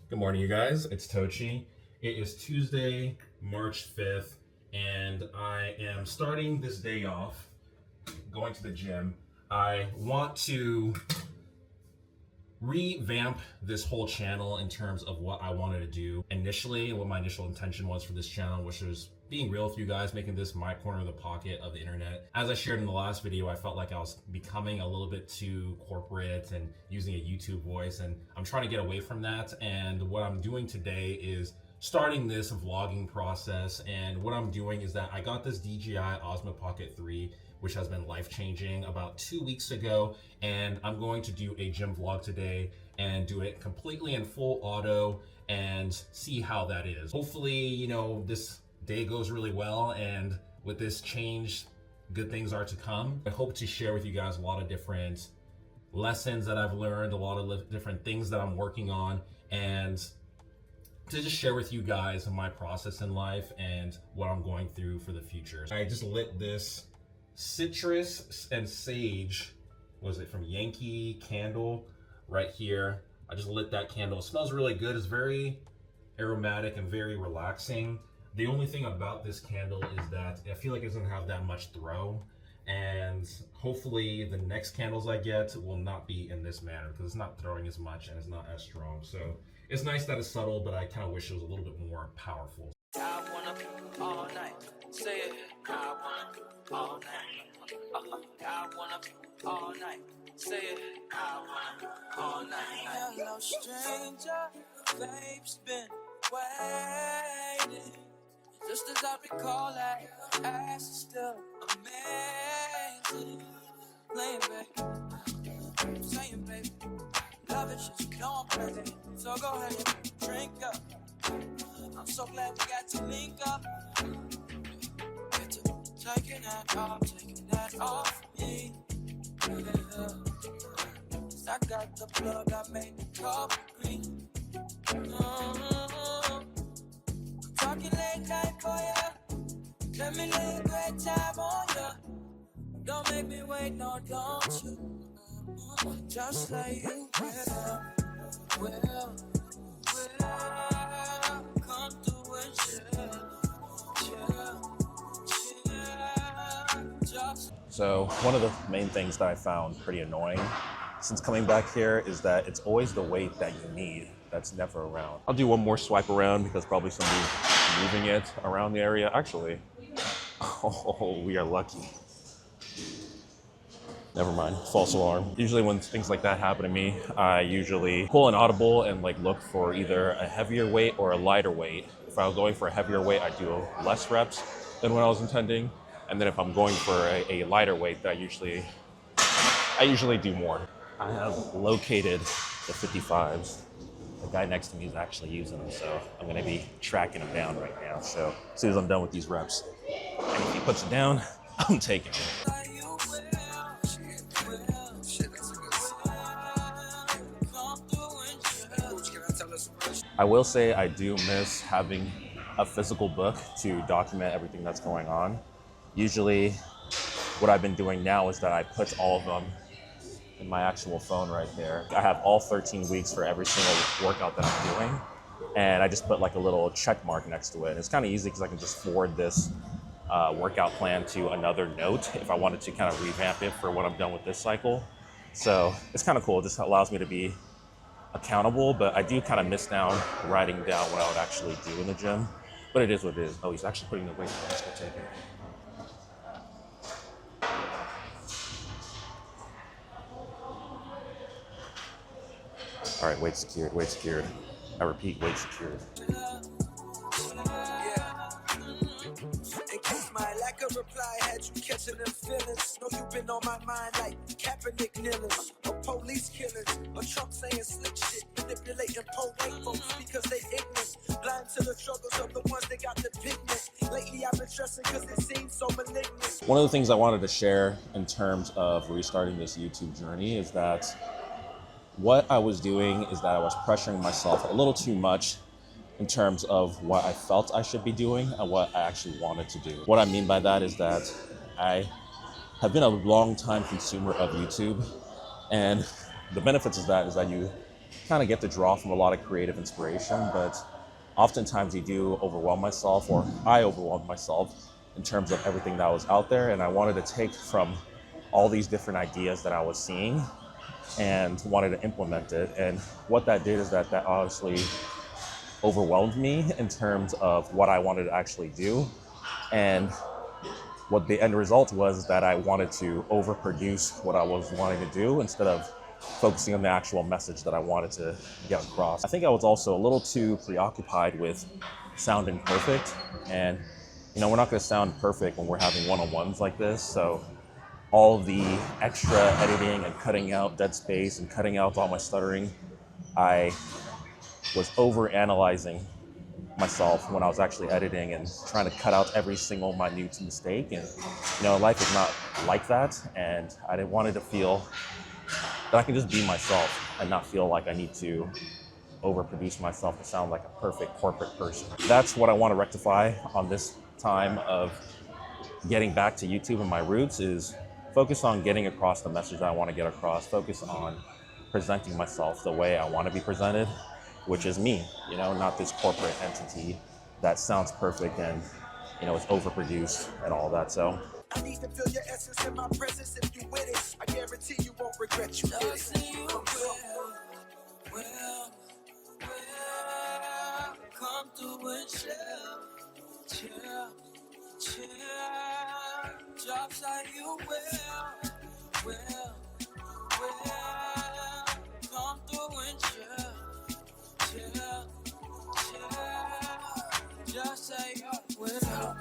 Good morning, you guys. It's Tochi. It is Tuesday, March 5th, and I am starting this day off going to the gym. I want to revamp this whole channel in terms of what I wanted to do initially and what my initial intention was for this channel, which was being real with you guys, making this my corner of the pocket of the internet. As I shared in the last video, I felt like I was becoming a little bit too corporate and using a YouTube voice, and I'm trying to get away from that. And what I'm doing today is starting this vlogging process. And what I'm doing is that I got this DJI Osmo Pocket 3, which has been life-changing, about 2 weeks ago, and I'm going to do a gym vlog today and do it completely in full auto and see how that is. Hopefully, you know, this day goes really well, and with this change, good things are to come. I hope to share with you guys a lot of different lessons that I've learned, a lot of different things that I'm working on, and to just share with you guys my process in life and what I'm going through for the future. I just lit this citrus and sage, was it from Yankee candle right here. I just lit that candle. It smells really good. It's very aromatic and very relaxing. The only thing about this candle is that I feel like it doesn't have that much throw, and hopefully the next candles I get will not be in this manner because it's not throwing as much and it's not as strong. So it's nice that it's subtle, but I kind of wish it was a little bit more powerful. I wanna all night, say it. I wanna all night. I wanna all night, say it. I wanna all night. Hello, stranger, babe's been waiting. Just as I recall that, ass is still amazing. Playing, babe, saying, baby, love it, shit, you know I'm crazy. So go ahead and drink up. I'm so glad we got to link up. Taking that off me. Yeah. I got the plug, I made the cup green. Talking late night for ya. Let me lay a great time on ya. Don't make me wait, no, don't you? Just like you will. Come through and chill. So one of the main things that I found pretty annoying since coming back here is that it's always the weight that you need that's never around. I'll do one more swipe around because probably somebody's moving it around the area. Actually, oh, we are lucky. Never mind, false alarm. Usually when things like that happen to me, I usually pull an audible and look for either a heavier weight or a lighter weight. If I was going for a heavier weight, I do less reps than what I was intending. And then if I'm going for a lighter weight, I usually do more. I have located the 55s. The guy next to me is actually using them, so I'm gonna be tracking him down right now. So as soon as I'm done with these reps, and if he puts it down, I'm taking it. I will say I do miss having a physical book to document everything that's going on. Usually what I've been doing now is that I put all of them in my actual phone right there. I have all 13 weeks for every single workout that I'm doing, and I just put a little check mark next to it. And it's kind of easy because I can just forward this workout plan to another note if I wanted to kind of revamp it for when I'm done with this cycle. So it's kind of cool. It just allows me to be accountable, but I do kind of miss writing down what I would actually do in the gym. But it is what it is. Oh, he's actually putting the weight on. Let's go take it. All right, weight secured, weight secured. I repeat, weight secured. Lack of reply had you catching them feelings. Know you've been on my mind like Kaepernick kneelings, or police killings, or Trump saying slick shit, manipulating poor white folks because they ignorant, blind to the struggles of the ones that got the pigment. Lately I've been stressing because it seems so malignant. One of the things I wanted to share in terms of restarting this YouTube journey is that what I was doing is that I was pressuring myself a little too much in terms of what I felt I should be doing and what I actually wanted to do. What I mean by that is that I have been a long time consumer of YouTube, and the benefits of that is that you kind of get to draw from a lot of creative inspiration, but oftentimes you do overwhelm myself, or I overwhelmed myself in terms of everything that was out there. And I wanted to take from all these different ideas that I was seeing and wanted to implement it. And what that did is that honestly overwhelmed me in terms of what I wanted to actually do. And what the end result was that I wanted to overproduce what I was wanting to do instead of focusing on the actual message that I wanted to get across. I think I was also a little too preoccupied with sounding perfect. And, you know, we're not going to sound perfect when we're having one-on-ones like this. So all the extra editing and cutting out dead space and cutting out all my stuttering, I was over-analyzing myself when I was actually editing and trying to cut out every single minute mistake. And, you know, life is not like that. And I wanted to feel that I can just be myself and not feel like I need to overproduce myself to sound like a perfect corporate person. That's what I want to rectify on this time of getting back to YouTube and my roots, is focus on getting across the message that I want to get across, focus on presenting myself the way I want to be presented, which is me, you know, not this corporate entity that sounds perfect and, you know, it's overproduced and all that. So I need to feel your essence in my presence. If you with it, I guarantee you won't regret you did it. Well, come through and chill. Drops like you will. Come through and chill. Just say you will.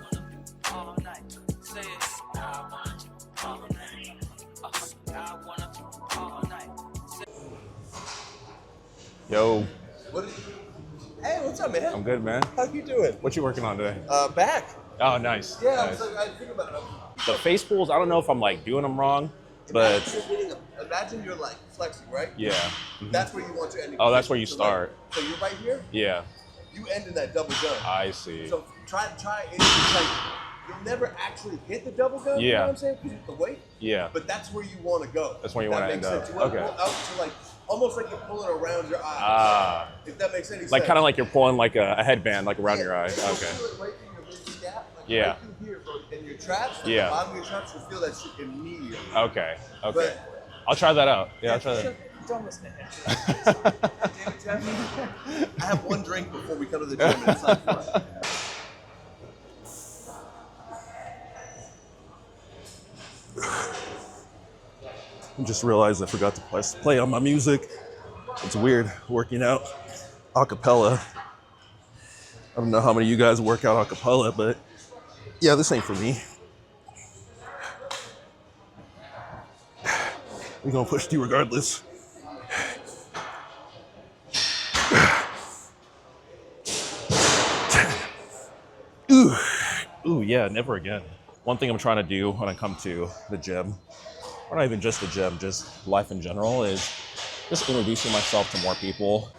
All night, say it. I want you all night. I wanna all night. Yo, Hey, what's up, man? I'm good, man. How you doing? What you working on today? Back. Oh, nice. Yeah, Nice. I think about it. The face pulls, I don't know if I'm like doing them wrong, but Imagine you're like flexing, right? yeah. Mhm. That's where you want your ending. Oh, that's where you So, start. So you're right here. Yeah, You end in that double gun. I see. So try. It's like you'll never actually hit the double gun. You know Yeah. what I'm saying? Because the weight. Yeah. But that's where you want to go. That's where you If that wanna makes end sense. up. You want Okay. to pull out to like almost like you're pulling around your eye. Ah. If that makes any sense. Like kind of like you're pulling like a headband like around Yeah, your eye. you'll Okay. feel it right through your mid scap, like Yeah. right through here, bro. And your traps, like Yeah. the bottom of your traps, you'll feel that shit immediately. Okay. Okay. But- I'll try that out. Yeah, I'll try that. Shut- Don't listen to him. Damn it, Jeff. I have one drink before we come to the gym, and it's like fun. I just realized I forgot to play on my music. It's weird working out a cappella. I don't know how many of you guys work out a cappella, but yeah, this ain't for me. We're gonna push through regardless. Ooh, yeah, never again. One thing I'm trying to do when I come to the gym, or not even just the gym, just life in general, is just introducing myself to more people.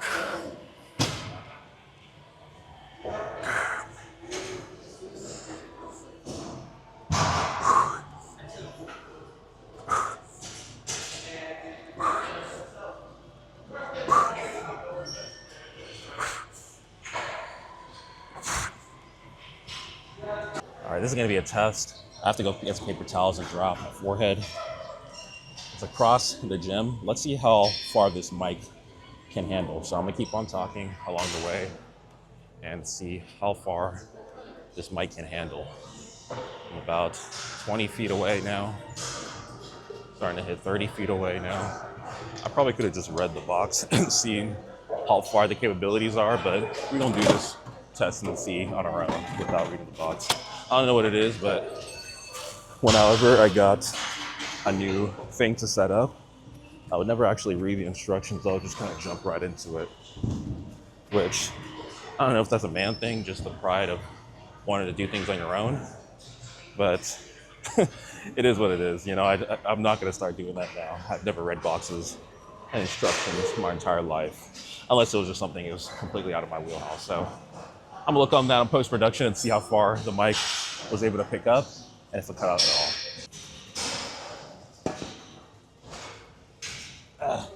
All right, this is gonna be a test. I have to go get some paper towels and drop my forehead. It's across the gym. Let's see how far this mic can handle. So I'm gonna keep on talking along the way and see how far this mic can handle. I'm about 20 feet away now. Starting to hit 30 feet away now. I probably could have just read the box and seen how far the capabilities are, but we're gonna do this test and see on our own without reading the box. I don't know what it is, but whenever I got a new thing to set up, I would never actually read the instructions. I would just kind of jump right into it, which I don't know if that's a man thing, just the pride of wanting to do things on your own, but it is what it is. You know, I'm not going to start doing that now. I've never read boxes and instructions my entire life, unless it was just something that was completely out of my wheelhouse. So I'm gonna look on that in post-production and see how far the mic was able to pick up and if it cut out at all.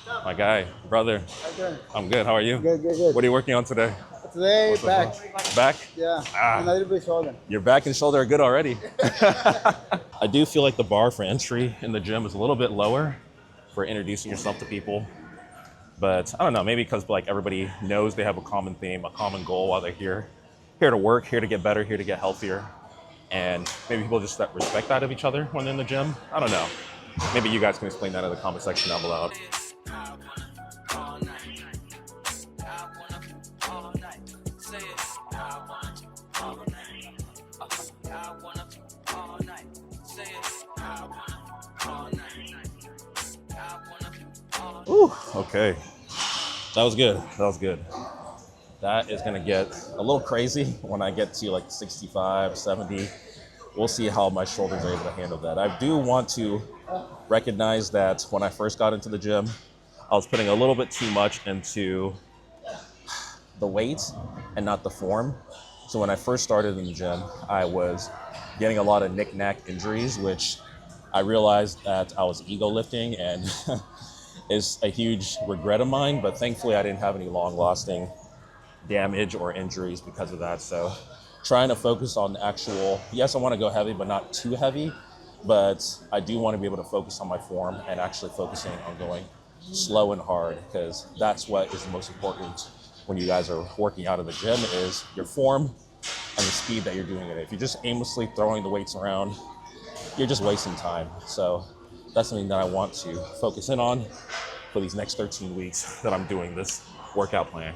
My guy, brother. Okay. I'm good. How are you? Good, good, good. What are you working on today? Today, back. Back? Yeah, Ah. and a little bit shoulder. Your back and shoulder are good already. I do feel like the bar for entry in the gym is a little bit lower for introducing yourself to people. But I don't know, maybe because like everybody knows they have a common theme, a common goal while they're here to work, here to get better, here to get healthier. And maybe people just respect that of each other when they're in the gym. I don't know. Maybe you guys can explain that in the comment section down below. Ooh, okay. That was good. That was good. That is gonna get a little crazy when I get to like 65, 70. We'll see how my shoulders are able to handle that. I do want to recognize that when I first got into the gym, I was putting a little bit too much into the weight and not the form. So when I first started in the gym, I was getting a lot of knick-knack injuries, which I realized that I was ego lifting and is a huge regret of mine, but thankfully I didn't have any long-lasting damage or injuries because of that. So trying to focus on the actual, yes, I want to go heavy, but not too heavy, but I do want to be able to focus on my form and actually focusing on going slow and hard, because that's what is the most important when you guys are working out in the gym, is your form and the speed that you're doing it. If you're just aimlessly throwing the weights around, you're just wasting time. So that's something that I want to focus in on for these next 13 weeks that I'm doing this workout plan.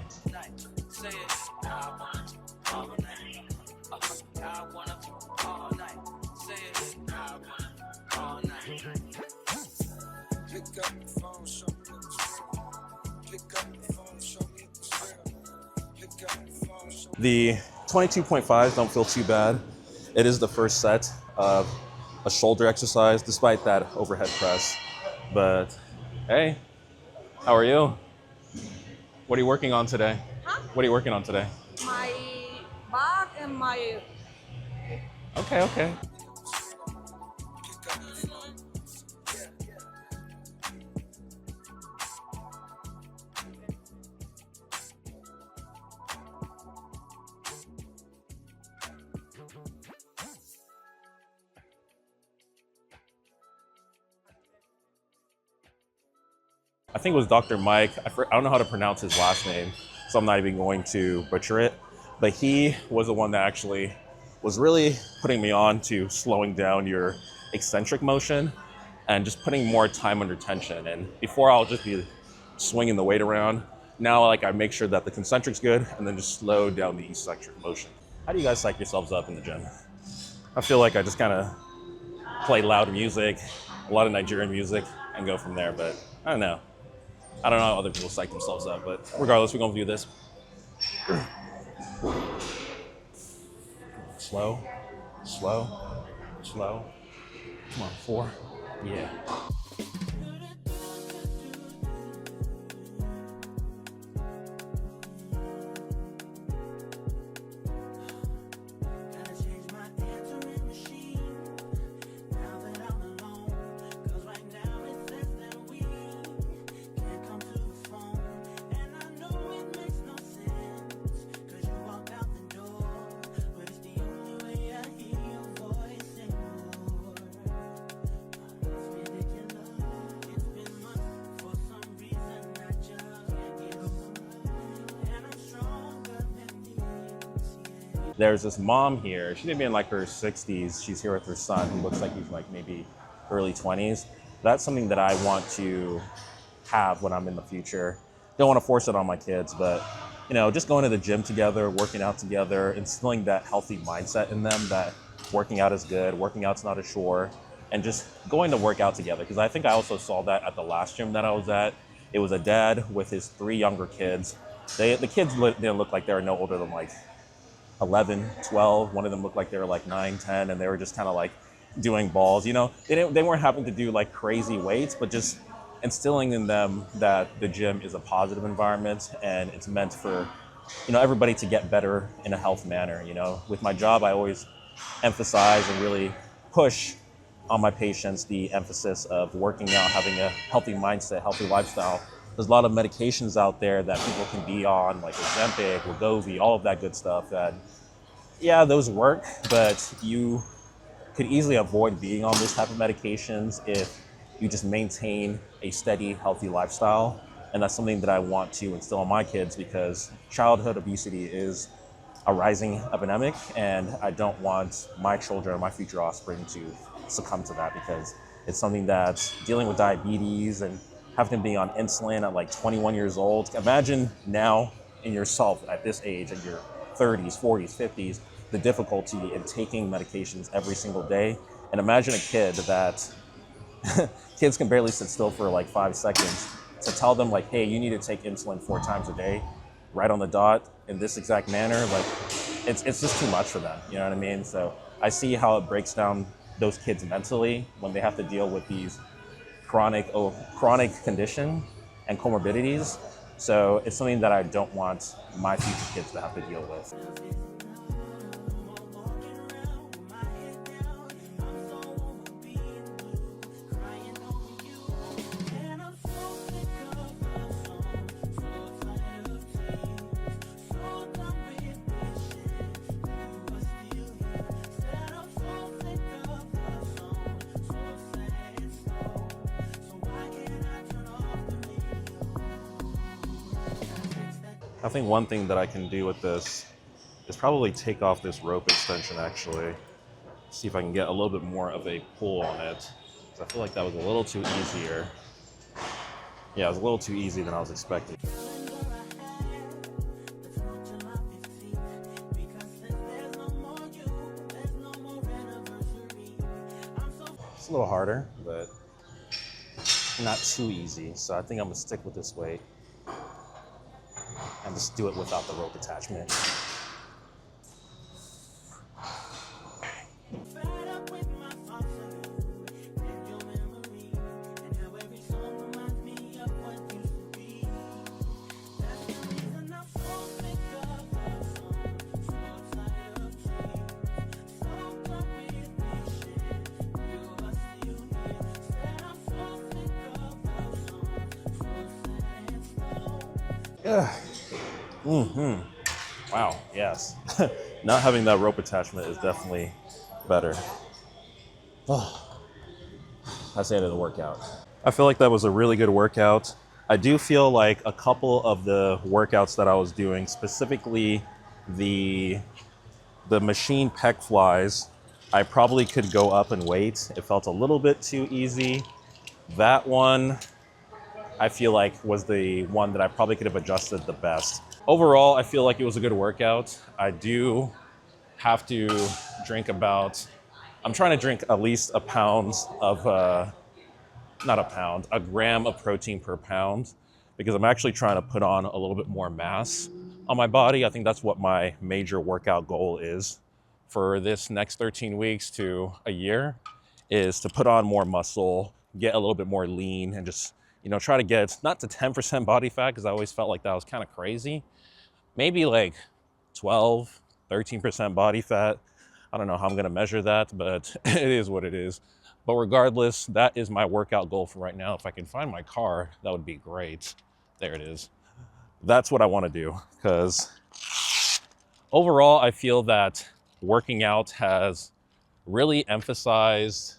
The 22.5s don't feel too bad. It is the first set of a shoulder exercise, despite that overhead press. But hey, how are you? What are you working on today? Huh? What are you working on today? My back and my... Okay. I think it was Dr. Mike. I don't know how to pronounce his last name, so I'm not even going to butcher it. But he was the one that actually was really putting me on to slowing down your eccentric motion and just putting more time under tension. And before I'll just be swinging the weight around. Now I make sure that the concentric's good and then just slow down the eccentric motion. How do you guys psych yourselves up in the gym? I feel like I just kind of play loud music, a lot of Nigerian music, and go from there, but I don't know. I don't know how other people psych themselves up, but regardless, we're gonna do this. Slow, slow, slow. Come on, 4. Yeah. There's this mom here. She may be in like her 60s. She's here with her son, who looks like he's like maybe early 20s. That's something that I want to have when I'm in the future. Don't want to force it on my kids, but just going to the gym together, working out together, instilling that healthy mindset in them that working out is good, working out's not a chore, and just going to work out together. Because I think I also saw that at the last gym that I was at. It was a dad with his 3 younger kids. The kids didn't look like they were no older than like 11, 12. One of them looked like they were like 9, 10, and they were just kind of like doing balls. They weren't having to do like crazy weights, but just instilling in them that the gym is a positive environment and it's meant for, everybody to get better in a health manner. With my job, I always emphasize and really push on my patients the emphasis of working out, having a healthy mindset, healthy lifestyle, there's a lot of medications out there that people can be on, like Ozempic, Wegovy, all of that good stuff. And yeah, those work, but you could easily avoid being on those type of medications if you just maintain a steady, healthy lifestyle. And that's something that I want to instill in my kids, because childhood obesity is a rising epidemic, and I don't want my children or my future offspring to succumb to that, because it's something that's dealing with diabetes and having to be on insulin at like 21 years old. Imagine now in yourself at this age, in your 30s, 40s, 50s, the difficulty in taking medications every single day. And imagine a kid that, kids can barely sit still for like 5 seconds. To tell them like, hey, you need to take insulin 4 times a day, right on the dot, in this exact manner, like it's just too much for them, you know what I mean? So I see how it breaks down those kids mentally when they have to deal with these chronic condition and comorbidities. So it's something that I don't want my future kids to have to deal with. I think one thing that I can do with this is probably take off this rope extension actually. See if I can get a little bit more of a pull on it. So I feel like that was a little too easier. Yeah, it was a little too easy than I was expecting. It's a little harder, but not too easy. So I think I'm gonna stick with this weight and just do it without the rope attachment. Yeah. Wow, yes. Not having that rope attachment is definitely better. Oh, that's the end of the workout. I feel like that was a really good workout. I do feel like a couple of the workouts that I was doing, specifically the machine pec flies, I probably could go up in weight. It felt a little bit too easy. That one, I feel like was the one that I probably could have adjusted the best. Overall, I feel like it was a good workout. I do have to drink I'm trying to drink at least a gram of protein per pound, because I'm actually trying to put on a little bit more mass on my body. I think that's what my major workout goal is for this next 13 weeks to a year, is to put on more muscle, get a little bit more lean, and just, try to get not to 10% body fat, because I always felt like that was kind of crazy. Maybe like 12, 13% body fat. I don't know how I'm gonna measure that, but it is what it is. But regardless, that is my workout goal for right now. If I can find my car, that would be great. There it is. That's what I wanna do, because overall, I feel that working out has really emphasized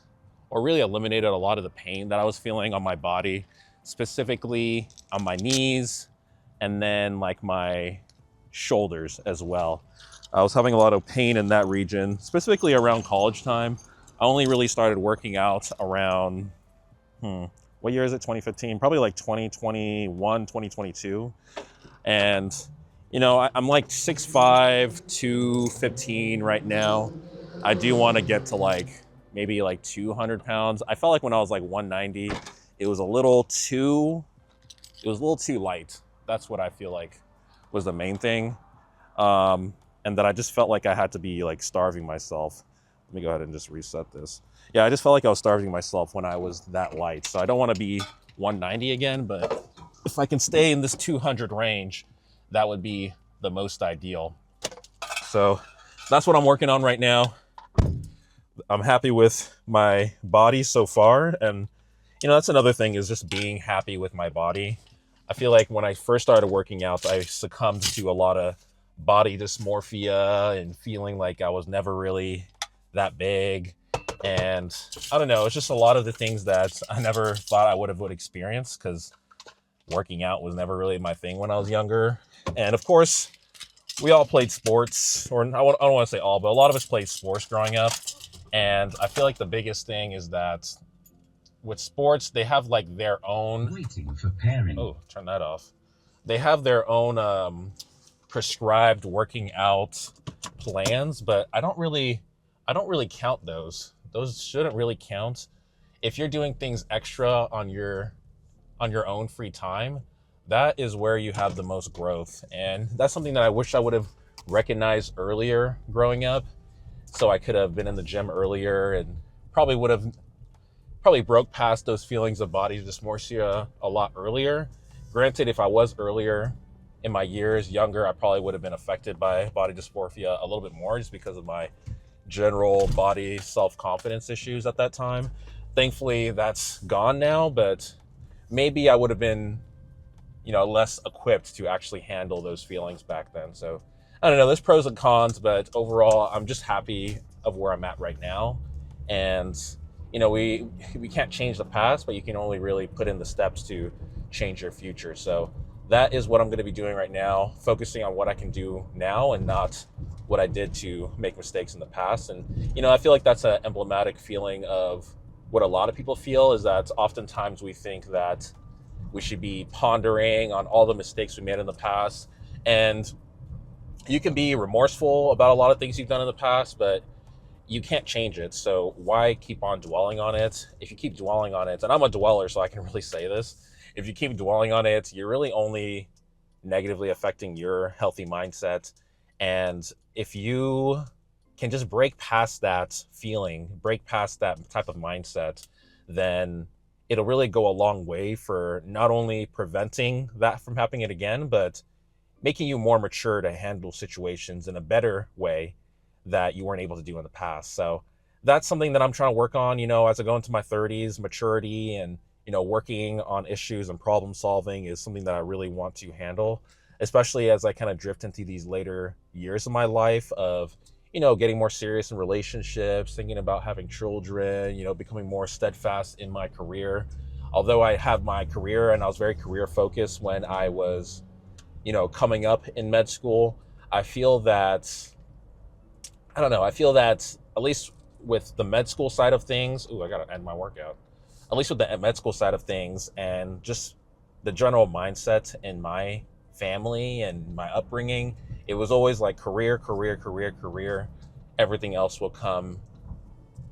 or really eliminated a lot of the pain that I was feeling on my body, specifically on my knees, and then like my shoulders as well. I was having a lot of pain in that region, specifically around college time. I only really started working out around, what year is it, 2015? Probably like 2021, 2022. And, I'm like 6'5", 215 right now. I do want to get to maybe 200 pounds. I felt like when I was 190, it was a little too light. That's what I feel like was the main thing. And that I just felt like I had to be starving myself. Let me go ahead and just reset this. Yeah, I just felt like I was starving myself when I was that light. So I don't want to be 190 again, but if I can stay in this 200 range, that would be the most ideal. So that's what I'm working on right now. I'm happy with my body so far. And, that's another thing, is just being happy with my body. I feel like when I first started working out, I succumbed to a lot of body dysmorphia and feeling like I was never really that big. And I don't know, it's just a lot of the things that I never thought I would experience, because working out was never really my thing when I was younger. And of course, we all played sports, or I don't want to say all, but a lot of us played sports growing up. And I feel like the biggest thing is that with sports, they have like their own... Waiting for pairing. Oh, turn that off. They have their own prescribed working out plans, but I don't really count those. Those shouldn't really count. If you're doing things extra on your own free time, that is where you have the most growth. And that's something that I wish I would have recognized earlier growing up. So I could have been in the gym earlier and probably broke past those feelings of body dysmorphia a lot earlier. Granted, if I was earlier in my years, younger, I probably would have been affected by body dysmorphia a little bit more, just because of my general body self-confidence issues at that time. Thankfully, that's gone now, but maybe I would have been, less equipped to actually handle those feelings back then. So I don't know, there's pros and cons, but overall, I'm just happy of where I'm at right now. And, we can't change the past, but you can only really put in the steps to change your future. So that is what I'm going to be doing right now, focusing on what I can do now and not what I did to make mistakes in the past. And, I feel like that's an emblematic feeling of what a lot of people feel, is that oftentimes we think that we should be pondering on all the mistakes we made in the past. And you can be remorseful about a lot of things you've done in the past, but you can't change it. So why keep on dwelling on it? If you keep dwelling on it, and I'm a dweller, so I can really say this, if you keep dwelling on it, you're really only negatively affecting your healthy mindset. And if you can just break past that feeling, break past that type of mindset, then it'll really go a long way for not only preventing that from happening again, but making you more mature to handle situations in a better way that you weren't able to do in the past. So that's something that I'm trying to work on, as I go into my 30s, maturity and, working on issues and problem solving is something that I really want to handle, especially as I kind of drift into these later years of my life of, getting more serious in relationships, thinking about having children, becoming more steadfast in my career. Although I have my career and I was very career focused when I was, coming up in med school, I feel that at least with the med school side of things, I got to end my workout. At least with the med school side of things and just the general mindset in my family and my upbringing, it was always like career. Everything else will come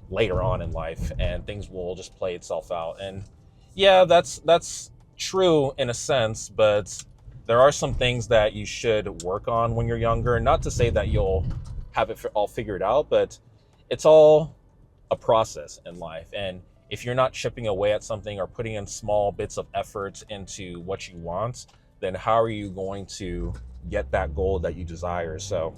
later on in life and things will just play itself out. And yeah, that's true in a sense, but there are some things that you should work on when you're younger. Not to say that you'll have it all figured out, but it's all a process in life. And if you're not chipping away at something or putting in small bits of effort into what you want, then how are you going to get that goal that you desire? So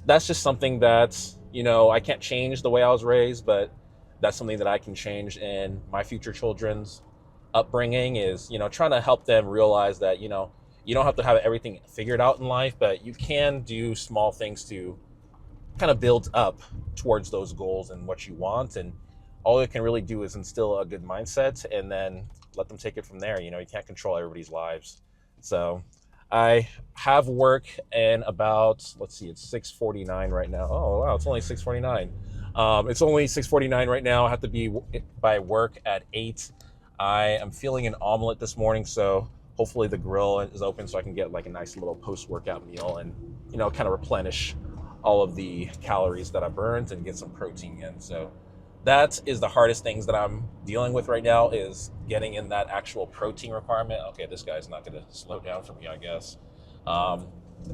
that's just something that, I can't change the way I was raised, but that's something that I can change in my future children's upbringing is, trying to help them realize that, you don't have to have everything figured out in life, but you can do small things to kind of build up towards those goals and what you want. And all it can really do is instill a good mindset and then let them take it from there. You can't control everybody's lives. So I have work in about, it's 6:49 right now. Oh, wow, it's only 6:49. It's only 6:49 right now. I have to be by work at 8. I am feeling an omelet this morning, so hopefully the grill is open so I can get like a nice little post-workout meal and, kind of replenish all of the calories that I burned and get some protein in. So that is the hardest things that I'm dealing with right now, is getting in that actual protein requirement. Okay, this guy's not gonna slow down for me, I guess.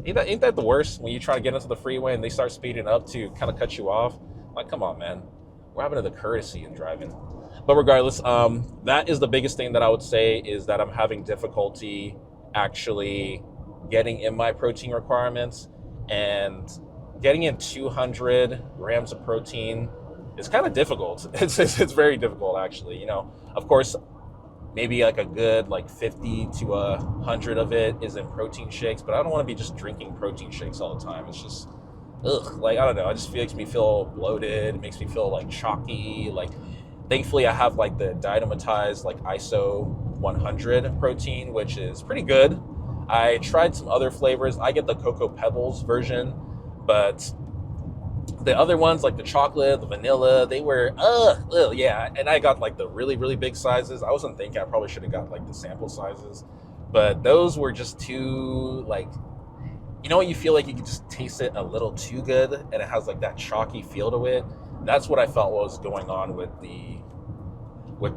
Ain't that the worst when you try to get into the freeway and they start speeding up to kind of cut you off? Like, come on, man. We're having the courtesy in driving. But regardless, that is the biggest thing that I would say, is that I'm having difficulty actually getting in my protein requirements, and getting in 200 grams of protein is kind of difficult. It's very difficult, actually. Of course, Maybe like a good like 50 to 100 of it is in protein shakes, but I don't want to be just drinking protein shakes all the time. It's just, ugh, like, I don't know. It just makes me feel bloated. It makes me feel like chalky. Like, thankfully I have like the diatomatized like ISO 100 protein, which is pretty good. I tried some other flavors. I get the Cocoa Pebbles version, but the other ones like the chocolate, the vanilla, they were, yeah. And I got like the really, really big sizes. I wasn't thinking I probably should have got like the sample sizes, but those were just too like, you know what, you feel like you can just taste it a little too good and it has like that chalky feel to it. That's what I felt was going on with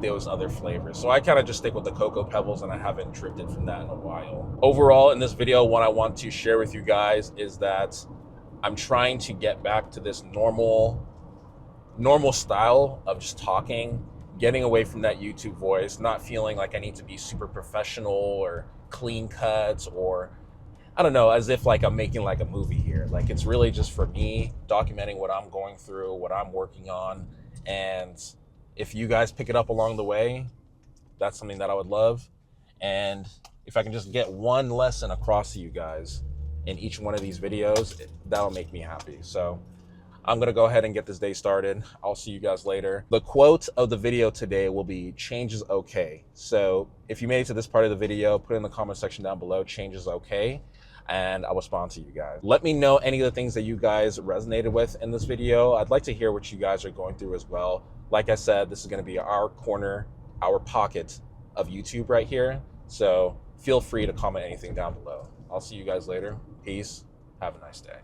those other flavors. So I kind of just stick with the Cocoa Pebbles, and I haven't drifted from that in a while. Overall, in this video, what I want to share with you guys is that I'm trying to get back to this normal style of just talking, getting away from that YouTube voice, not feeling like I need to be super professional or clean cuts, or I don't know, as if like I'm making like a movie here. Like, it's really just for me, documenting what I'm going through, what I'm working on. And if you guys pick it up along the way, that's something that I would love. And if I can just get one lesson across to you guys in each one of these videos, that'll make me happy. So I'm gonna go ahead and get this day started. I'll see you guys later. The quote of the video today will be, change is okay. So if you made it to this part of the video, put it in the comment section down below, change is okay, and I'll respond to you guys. Let me know any of the things that you guys resonated with in this video. I'd like to hear what you guys are going through as well. Like I said, this is gonna be our corner, our pocket of YouTube right here. So feel free to comment anything down below. I'll see you guys later. Peace. Have a nice day.